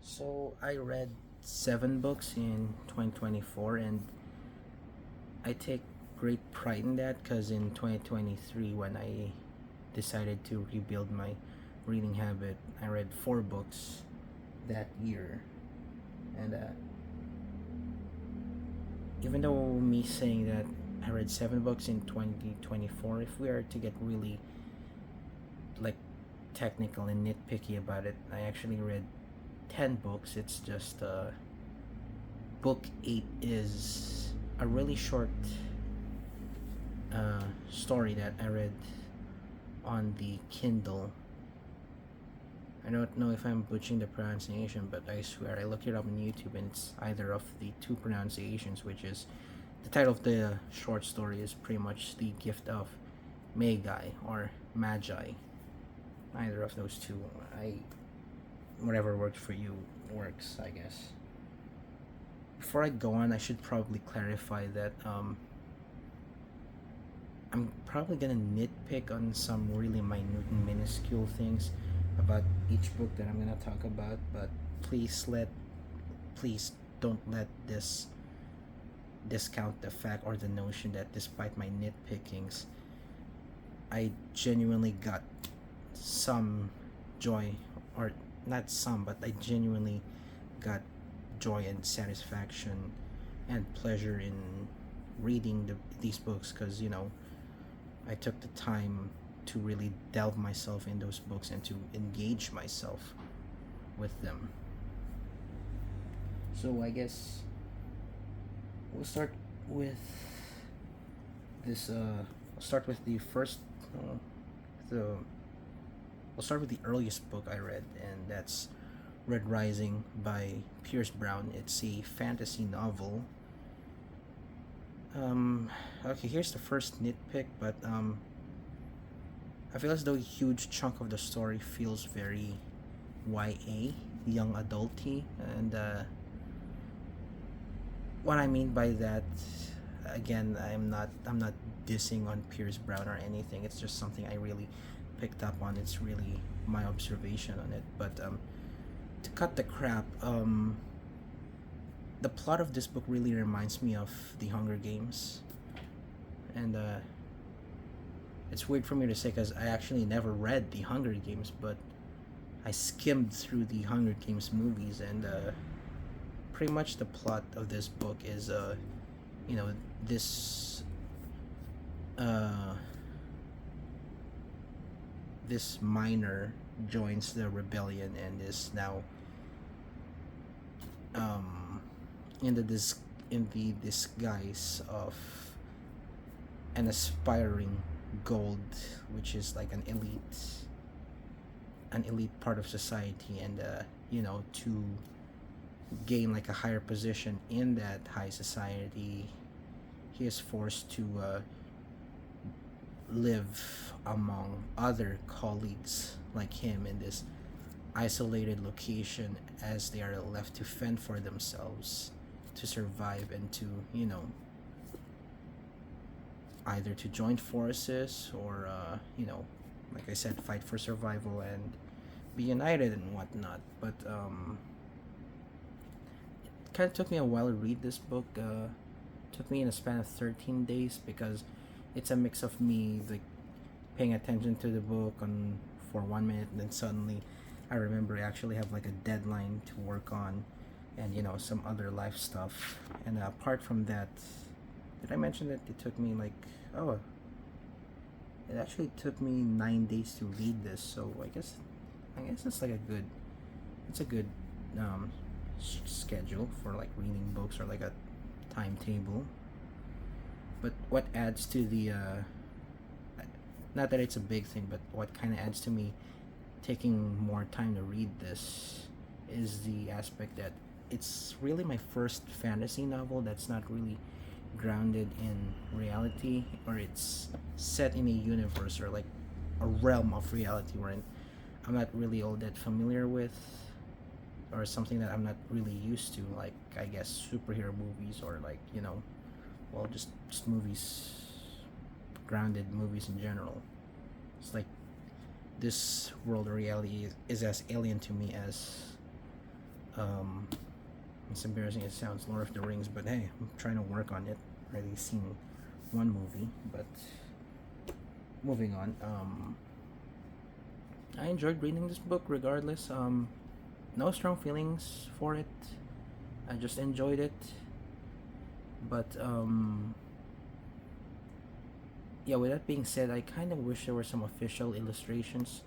So I read 7 books in 2024, and I take great pride in that because in 2023, when I decided to rebuild my reading habit, I read 4 books that year. And even though me saying that I read 7 books in 2024, if we are to get really like technical and nitpicky about it, I actually read 10 books. It's just book 8 is a really short story that I read on the Kindle. I don't know if I'm butchering the pronunciation, but I swear I looked it up on YouTube and it's either of the two pronunciations, which is the title of the short story is pretty much The Gift of Magi or Magi. Either of those two. I Whatever works for you works, I guess. Before I go on, I should probably clarify that I'm probably gonna nitpick on some really minute and minuscule things about each book that I'm gonna talk about, but please don't let this discount the fact or the notion that despite my nitpickings, I genuinely got some joy, or not some, but I genuinely got joy and satisfaction and pleasure in reading these books because I took the time to really delve myself in those books and to engage myself with them. So I guess we'll start with this. I'll start with the first. The I'll start with the earliest book I read, and that's Red Rising by Pierce Brown. It's a fantasy novel. Okay, here's the first nitpick, but I feel as though a huge chunk of the story feels very YA, young adulty, and what I mean by that, again, I'm not dissing on Pierce Brown or anything. It's just something I really picked up on. It's really my observation on it. But to cut the crap, the plot of this book really reminds me of The Hunger Games, and it's weird for me to say because I actually never read The Hunger Games, but I skimmed through the Hunger Games movies, and pretty much the plot of this book is you know this uh this miner joins the rebellion and is now um in the disguise of an aspiring gold, which is like an elite part of society, and to gain like a higher position in that high society, he is forced to live among other colleagues like him in this isolated location as they are left to fend for themselves to survive and to either to join forces or like I said, fight for survival and be united and whatnot. But it kind of took me a while to read this book. Took me in a span of 13 days because it's a mix of me like paying attention to the book on for 1 minute, and then suddenly I remember I actually have like a deadline to work on, and some other life stuff. And apart from that, did I mention that it took me like, oh, it actually took me 9 days to read this. So I guess it's a good um schedule for like reading books, or like a timetable. But what adds to the not that it's a big thing, but what kind of adds to me taking more time to read this is the aspect that it's really my first fantasy novel that's not really grounded in reality, or it's set in a universe or like a realm of reality wherein I'm not really all that familiar with, or something that I'm not really used to, like I guess superhero movies, or like well, just movies, grounded movies in general. It's like this world of reality is as alien to me as Um, it's embarrassing it sounds, Lord of the Rings, but hey, I'm trying to work on it. Already seen one movie, but moving on. I enjoyed reading this book regardless. No strong feelings for it. I just enjoyed it. But yeah, with that being said, I kind of wish there were some official illustrations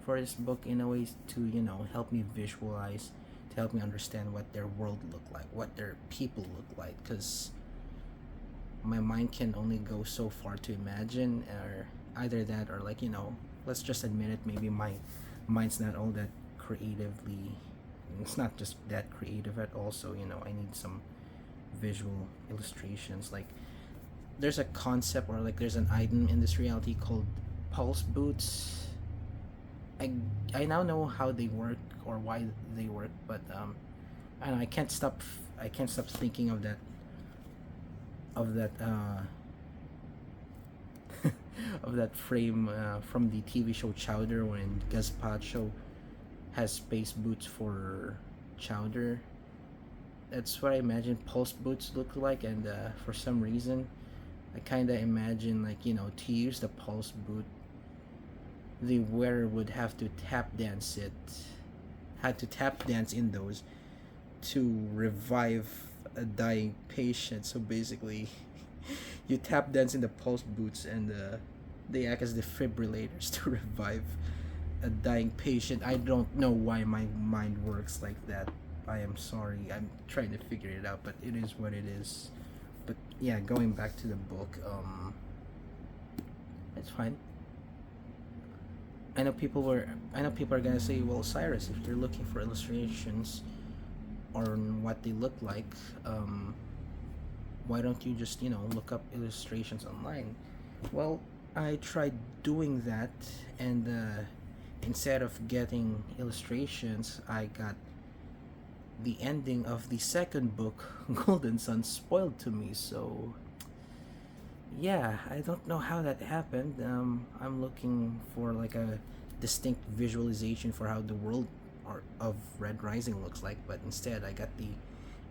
for this book in a way to, help me visualize, to help me understand what their world look like, what their people look like, because my mind can only go so far to imagine, or either that, or like, let's just admit it, maybe my mind's not all that creatively, it's not just that creative at all, so I need some visual illustrations. Like, there's a concept, or like there's an item in this reality called pulse boots. I I now know how they work or why they work, but I don't know, I can't stop thinking of that of that frame from the TV show Chowder, when Gazpacho has space boots for Chowder. That's what I imagine pulse boots look like, and for some reason, I kind of imagine, like, to use the pulse boot, the wearer would have to tap dance it, had to tap dance in those to revive a dying patient. So basically, you tap dance in the pulse boots, and they act as defibrillators to revive a dying patient. I don't know why my mind works like that. I am sorry. I'm trying to figure it out, but it is what it is. But yeah, going back to the book, it's fine. I know people are gonna say, well, Cyrus, if you're looking for illustrations on what they look like, why don't you just look up illustrations online? Well, I tried doing that, and instead of getting illustrations, I got the ending of the second book, Golden Sun, spoiled to me. So yeah, I don't know how that happened. I'm looking for like a distinct visualization for how the world of Red Rising looks like, but instead I got the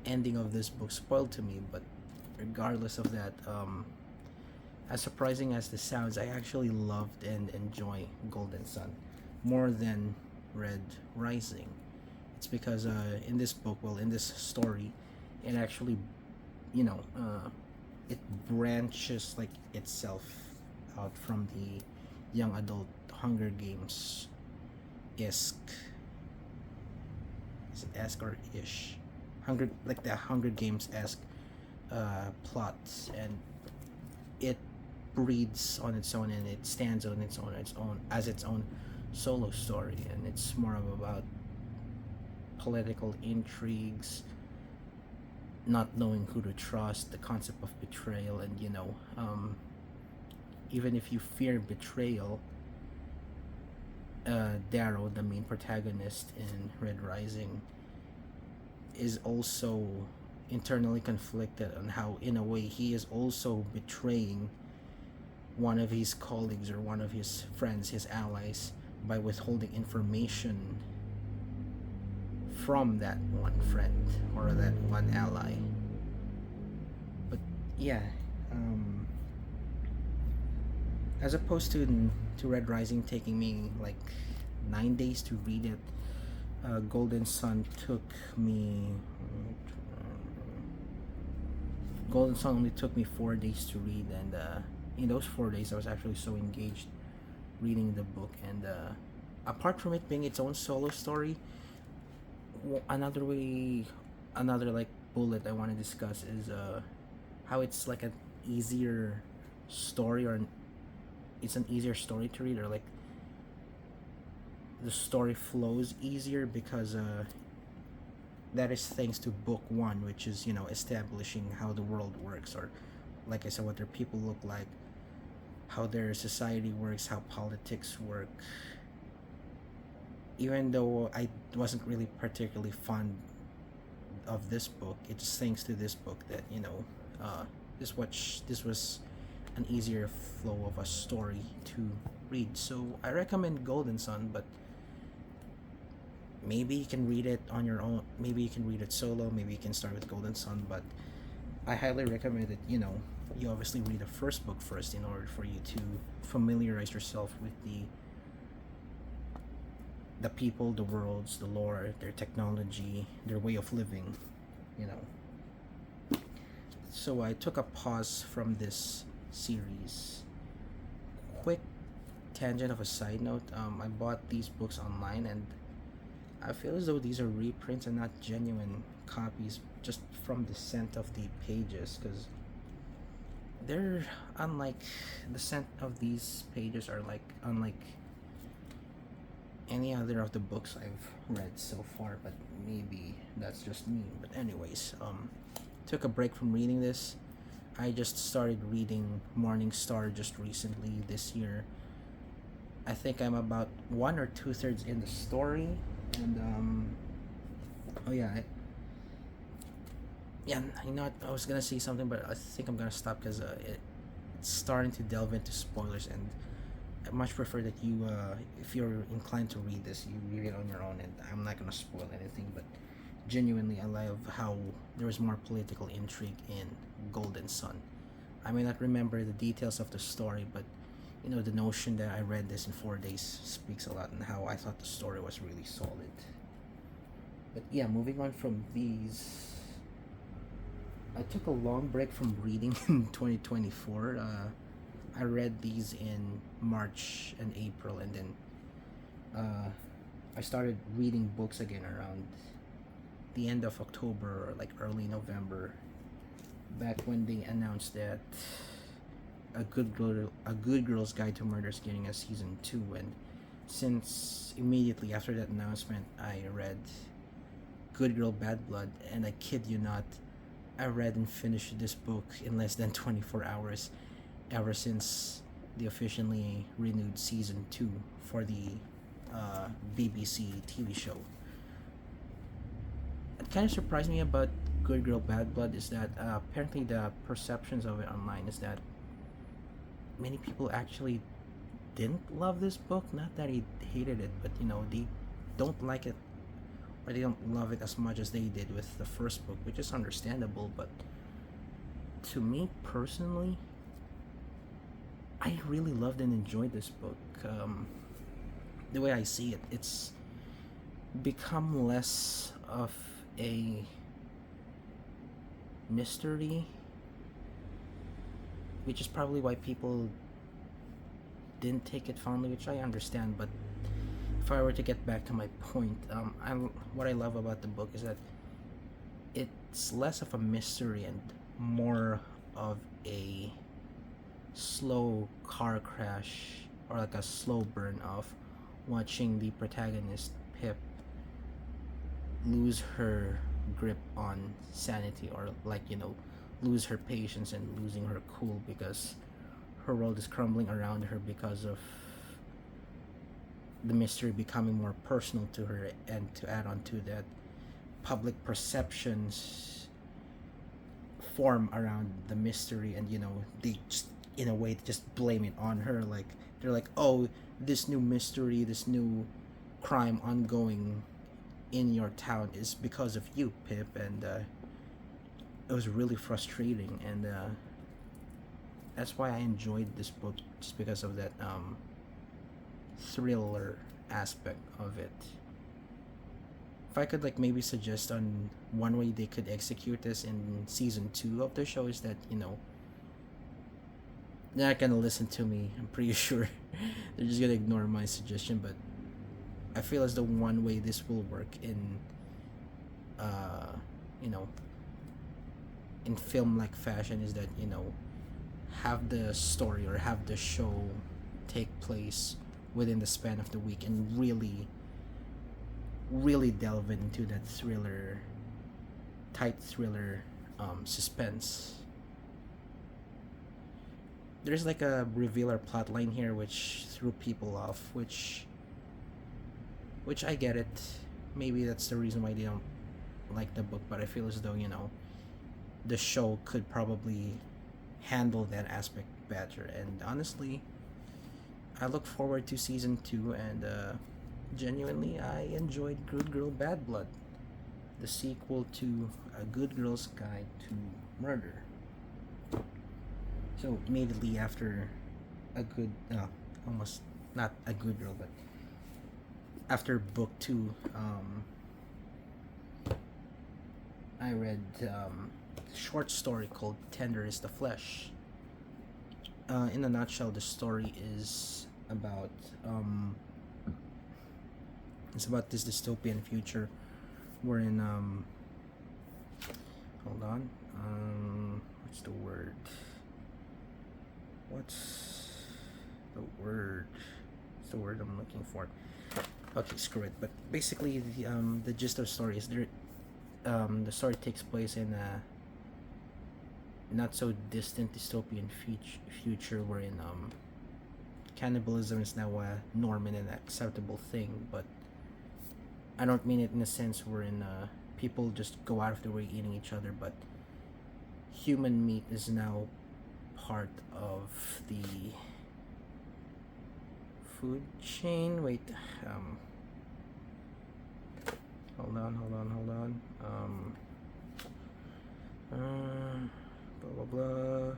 ending of this book spoiled to me. But regardless of that, as surprising as this sounds, I actually loved and enjoy Golden Sun more than Red Rising. It's because in this book, well, in this story, it actually, you know, it branches like itself out from the young adult Hunger Games isk. Is it esque or ish? Like the Hunger Games esque plots, and it breathes on its own, and it stands on its own as its own solo story, and it's more of about political intrigues, not knowing who to trust, the concept of betrayal, and even if you fear betrayal, Darrow, the main protagonist in Red Rising, is also internally conflicted on how, in a way, he is also betraying one of his colleagues or one of his friends, his allies, by withholding information from that one friend or that one ally. But yeah, um, as opposed to Red Rising taking me like 9 days to read it, Golden Sun took me. Golden Sun only took me 4 days to read, and in those 4 days, I was actually so engaged reading the book. And apart from it being its own solo story, another way, another like bullet I want to discuss is how it's like an easier story, or it's an easier story to read, or like the story flows easier because that is thanks to book one, which is establishing how the world works, or like I said, what their people look like, how their society works, how politics work. Even though I wasn't really particularly fond of this book, it's thanks to this book that this was an easier flow of a story to read. So I recommend Golden Sun, but maybe you can read it on your own, maybe you can read it solo, maybe you can start with Golden Sun, but I highly recommend that, you obviously read the first book first in order for you to familiarize yourself with the people, the worlds, the lore, their technology, their way of living, you know. So I took a pause from this series. Quick tangent of a side note, I bought these books online, and I feel as though these are reprints and not genuine copies just from the scent of the pages, because they're unlike, the scent of these pages are like unlike any other of the books I've read so far, but maybe that's just me. But anyways, took a break from reading this. I just started reading Morning Star just recently this year. I think I'm about one or two thirds in the story, and oh yeah, yeah. You know what? I was gonna say something, but I think I'm gonna stop because it's starting to delve into spoilers, and I much prefer that you, if you're inclined to read this, you read it on your own, and I'm not gonna spoil anything. But genuinely, I love how there was more political intrigue in Golden Sun. I may not remember the details of the story, but the notion that I read this in 4 days speaks a lot, and how I thought the story was really solid. But yeah, moving on from these, I took a long break from reading in 2024. I read these in March and April, and then I started reading books again around the end of October or like early November, back when they announced that a Good Girl's Guide to Murder is getting a season 2. And since immediately after that announcement, I read Good Girl Bad Blood, and I kid you not, I read and finished this book in less than 24 hours, ever since the officially renewed season 2 for the BBC TV show. What kind of surprised me about Good Girl Bad Blood is that apparently the perceptions of it online is that many people actually didn't love this book. Not that he hated it, but they don't like it, or they don't love it as much as they did with the first book, which is understandable. But to me personally, I really loved and enjoyed this book. The way I see it, it's become less of a mystery, which is probably why people didn't take it fondly, which I understand. But if I were to get back to my point, what I love about the book is that it's less of a mystery and more of a slow car crash, or like a slow burn of watching the protagonist Pip lose her grip on sanity, or like lose her patience and losing her cool, because her world is crumbling around her because of the mystery becoming more personal to her. And to add on to that, public perceptions form around the mystery, and they just, in a way, just blame it on her. Like, they're like, oh, this new mystery, this new crime ongoing in your town is because of you, Pip. And it was really frustrating, and that's why I enjoyed this book, just because of that thriller aspect of it. If I could like maybe suggest on one way they could execute this in season 2 of the show, is that they're not gonna listen to me. I'm pretty sure they're just gonna ignore my suggestion. But I feel as though one way this will work in you know in film like fashion is that have the story, or have the show take place within the span of the week, and really delve into that tight thriller suspense. There's like a revealer plot line here which threw people off, which I get it. Maybe that's the reason why they don't like the book, but I feel as though the show could probably handle that aspect better. And honestly, I look forward to season 2, and genuinely, I enjoyed Good Girl Bad Blood, the sequel to A Good Girl's Guide to Murder. So immediately after a good, almost not a good girl, but after book two, I read a short story called Tender is the Flesh. In a nutshell, the story is about it's about this dystopian future wherein hold on, what's the word? What's the word? What's the word I'm looking for? Okay, screw it. But basically, the gist of the story is the story takes place in a not so distant dystopian future wherein cannibalism is now a norm and an acceptable thing. But I don't mean it in a sense wherein people just go out of their way eating each other, but human meat is now part of the food chain. Wait, hold on. Blah blah blah.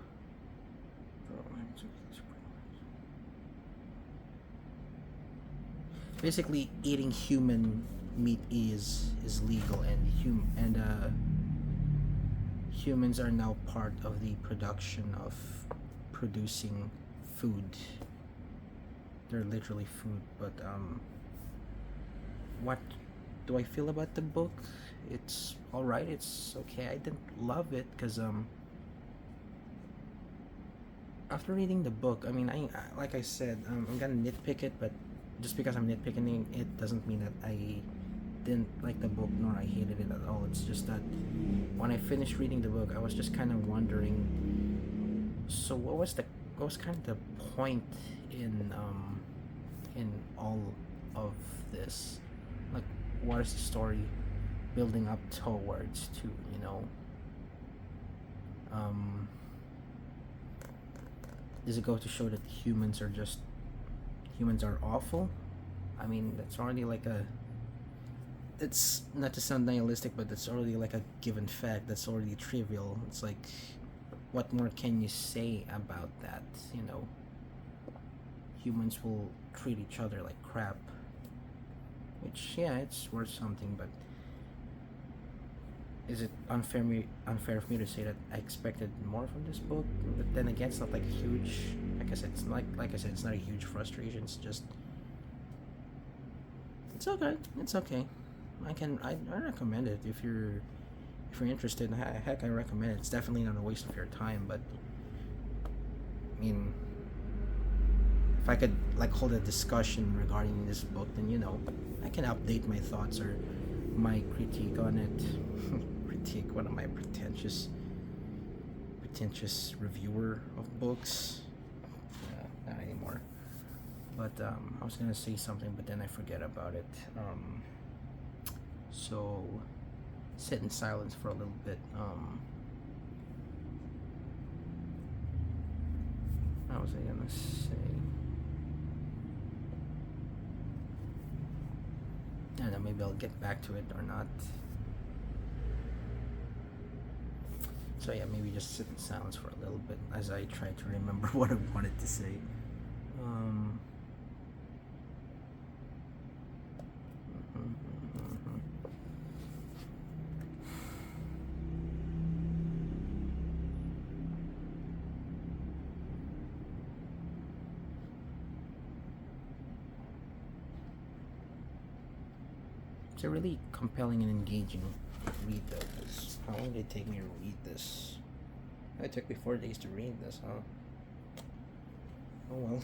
Basically, eating human meat is legal, and humans are now part of the production of producing food. They're literally food. But what do I feel about the book? It's all right. It's okay. I didn't love it because after reading the book, I mean, like I said, I'm gonna nitpick it, but just because I'm nitpicking it doesn't mean that I didn't like the book nor I hated it at all. It's just that when I finished reading the book, I was just kind of wondering. So what was kind of the point in all of this? Like, what is the story building up towards? To um, does it go to show that humans are awful? I mean, that's already like a. It's not to sound nihilistic, but it's already like a given fact. That's already trivial. It's like, what more can you say about that? Humans will treat each other like crap. Which, yeah, it's worth something, but is it unfair for me to say that I expected more from this book? But then again, it's not like a huge. Like I said, it's not a huge frustration. It's just, it's okay. It's okay. I recommend it if you're interested. Heck, I recommend it. It's definitely not a waste of your time. But I mean, if I could like hold a discussion regarding this book, then I can update my thoughts or my critique on it. Critique? What am I, pretentious reviewer of books? Not anymore. But I was gonna say something, but then I forget about it. So sit in silence for a little bit. What was I gonna say? I don't know, maybe I'll get back to it or not. So yeah, maybe just sit in silence for a little bit as I try to remember what I wanted to say. It's a really compelling and engaging read though. How long did it take me to read this? It took me 4 days to read this, huh? Oh well.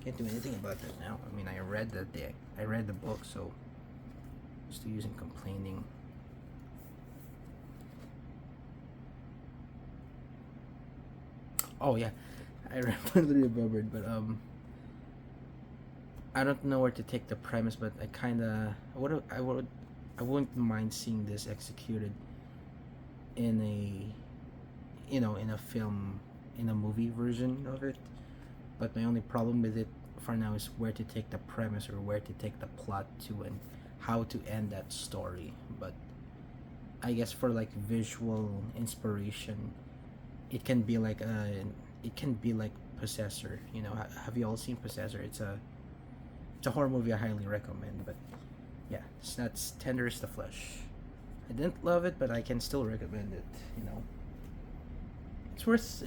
Can't do anything about that now. I mean, I read the book, so just using complaining. Oh yeah, I randomly remembered, but I don't know where to take the premise, but I wouldn't mind seeing this executed in in a film, in a movie version of it. But my only problem with it for now is where to take the premise or where to take the plot to and how to end that story. But I guess for like visual inspiration, it can be like Possessor. You know, have you all seen Possessor? It's a horror movie I highly recommend. But yeah, that's Tender is the Flesh. I didn't love it, but I can still recommend it. You know, it's worth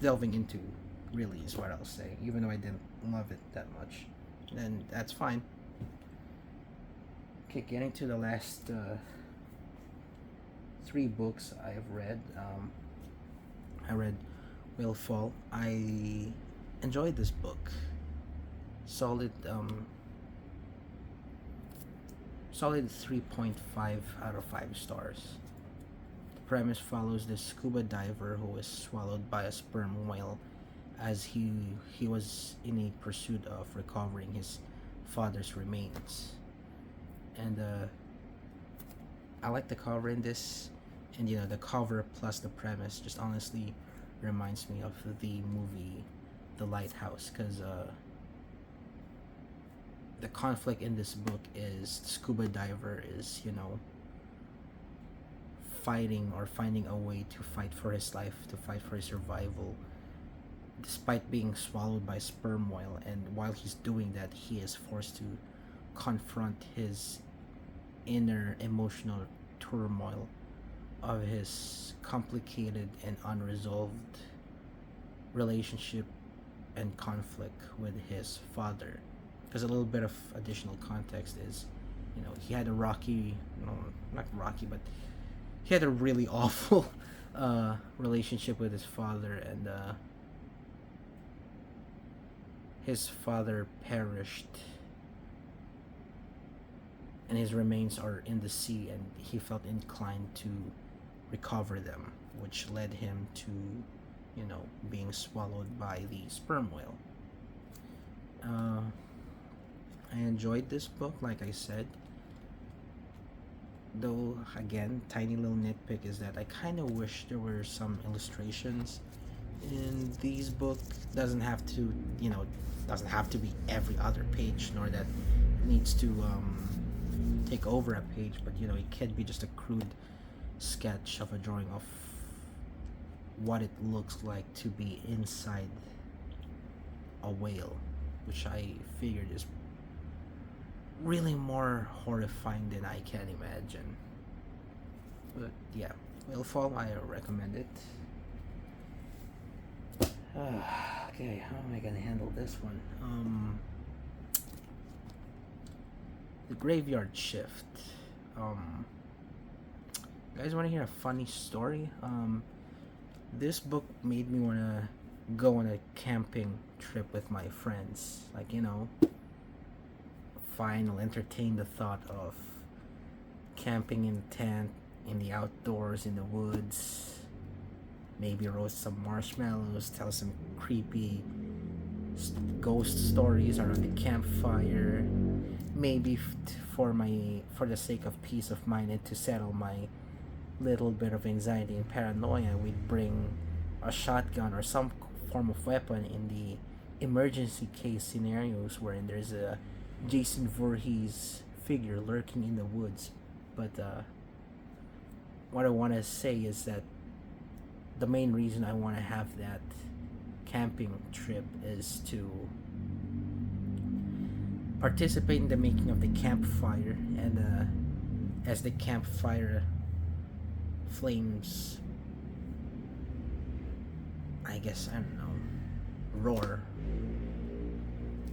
delving into. Really, is what I'll say. Even though I didn't love it that much, and that's fine. Okay, getting to the last three books I've read. I read Will Fall. I enjoyed this book. Solid, solid 3.5 out of 5 stars. The premise follows this scuba diver who is swallowed by a sperm whale as he was in a pursuit of recovering his father's remains. And I like the cover in this, and you know the cover plus the premise just honestly reminds me of the movie The Lighthouse, because the conflict in this book is the scuba diver is, you know, fighting or finding a way to fight for his life, to fight for his survival, despite being swallowed by sperm whale. And while he's doing that, he is forced to confront his inner emotional turmoil of his complicated and unresolved relationship and conflict with his father. Because a little bit of additional context is, you know, he had a rocky, no, not rocky, but he had a really awful relationship with his father, and his father perished, and his remains are in the sea, and he felt inclined to recover them, which led him to, you know, being swallowed by the sperm whale. I enjoyed this book, like I said. Though, again, tiny little nitpick is that I kind of wish there were some illustrations in these book. Doesn't have to, you know, doesn't have to be every other page, nor that it needs to take over a page. But you know, it could be just a crude sketch of a drawing of what it looks like to be inside a whale, which I figured is really more horrifying than I can imagine. But yeah, Whalefall, I recommend it. Okay, how am I gonna handle this one? The Graveyard Shift. You guys want to hear a funny story? This book made me want to go on a camping trip with my friends. Like, you know, fine, I'll entertain the thought of camping in a tent, in the outdoors, in the woods. Maybe roast some marshmallows, tell some creepy ghost stories around the campfire. Maybe for the sake of peace of mind and to settle my little bit of anxiety and paranoia, we'd bring a shotgun or some form of weapon in the emergency case scenarios wherein there's a Jason Voorhees figure lurking in the woods. But what I want to say is that the main reason I want to have that camping trip is to participate in the making of the campfire, and as the campfire flames, I guess, I don't know, roar,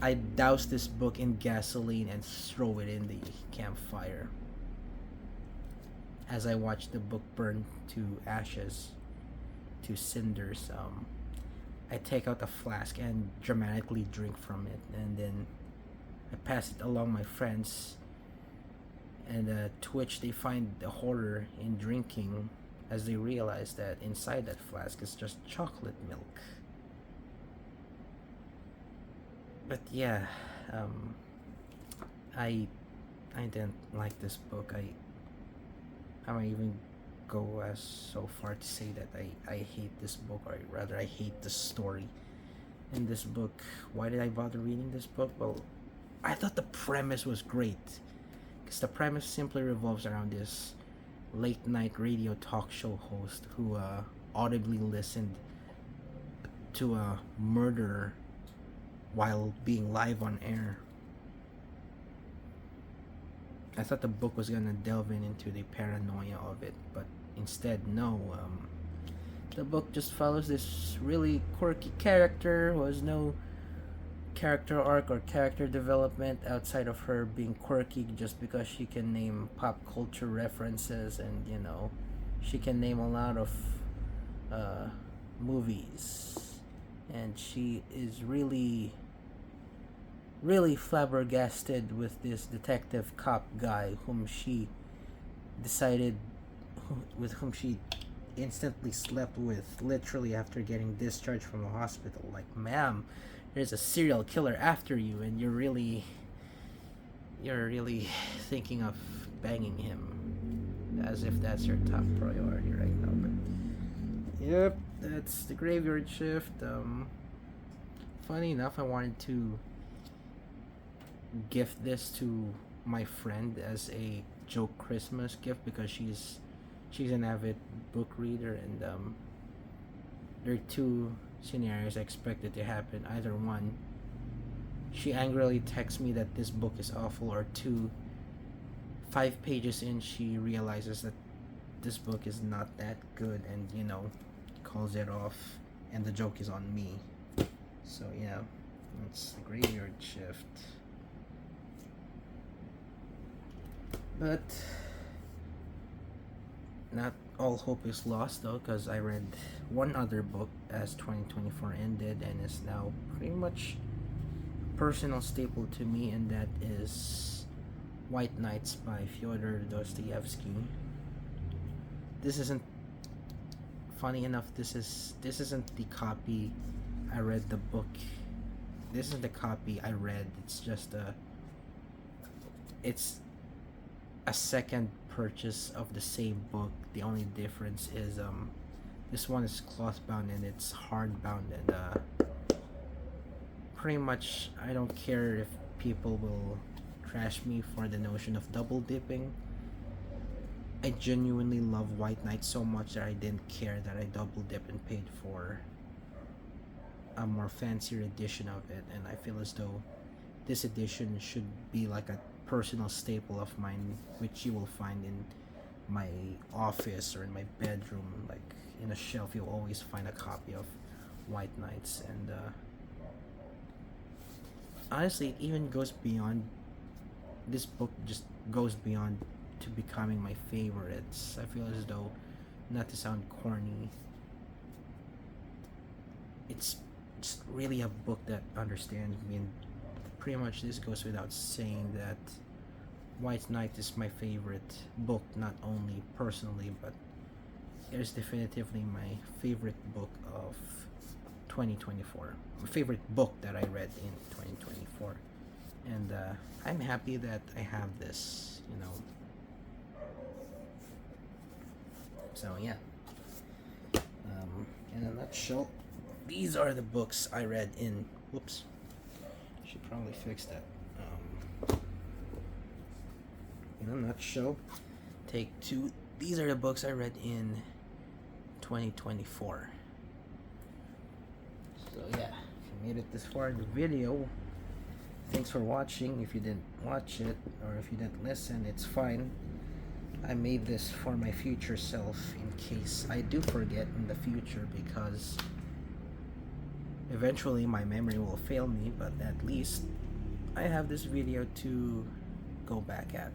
I douse this book in gasoline and throw it in the campfire. As I watch the book burn to ashes, to cinders, I take out a flask and dramatically drink from it, and then I pass it along my friends, and to which they find the horror in drinking as they realize that inside that flask is just chocolate milk. But yeah, I I didn't like this book. I might even go as so far to say that I hate this book, or rather I hate the story. in this book. Why did I bother reading this book? Well, I thought the premise was great, because the premise simply revolves around this late night radio talk show host who audibly listened to a murder while being live on air. I thought the book was gonna delve into the paranoia of it, but instead, no. The book just follows this really quirky character who has no character arc or character development outside of her being quirky just because she can name pop culture references, and she can name a lot of movies, and she is really flabbergasted with this detective cop guy with whom she instantly slept with literally after getting discharged from the hospital. Like, ma'am, there's a serial killer after you, and you're really thinking of banging him, as if that's your top priority right now. But yep, that's the Graveyard Shift. Funny enough, I wanted to gift this to my friend as a joke Christmas gift, because she's an avid book reader, and there are two scenarios I expected to happen. Either one, she angrily texts me that this book is awful, or two, 5 pages in, she realizes that this book is not that good, and calls it off, and the joke is on me. So yeah, it's the Graveyard Shift. But not all hope is lost though, because I read one other book as 2024 ended, and is now pretty much a personal staple to me, and that is White Nights by Fyodor Dostoevsky. This isn't, funny enough, this isn't the copy I read the book. This isn't the copy I read. It's a second purchase of the same book. The only difference is this one is cloth bound and it's hard bound, and pretty much I don't care if people will trash me for the notion of double dipping. I genuinely love White Knight so much that I didn't care that I double dipped and paid for a more fancier edition of it, and I feel as though this edition should be like a personal staple of mine, which you will find in my office or in my bedroom. Like, in a shelf you'll always find a copy of White Knights, and honestly, it even goes beyond, this book just goes beyond to becoming my favorites. I feel as though, not to sound corny, it's just really a book that understands me, and pretty much this goes without saying that White Knight is my favorite book, not only personally, but it is definitively my favorite book of 2024. My favorite book that I read in 2024. And I'm happy that I have this, So yeah. In a nutshell, these are the books I read in. Whoops. Should probably fix that. In a nutshell, take two. These are the books I read in 2024. So yeah, if you made it this far in the video, thanks for watching. If you didn't watch it, or if you didn't listen, it's fine. I made this for my future self in case I do forget in the future, because eventually my memory will fail me, but at least I have this video to go back at.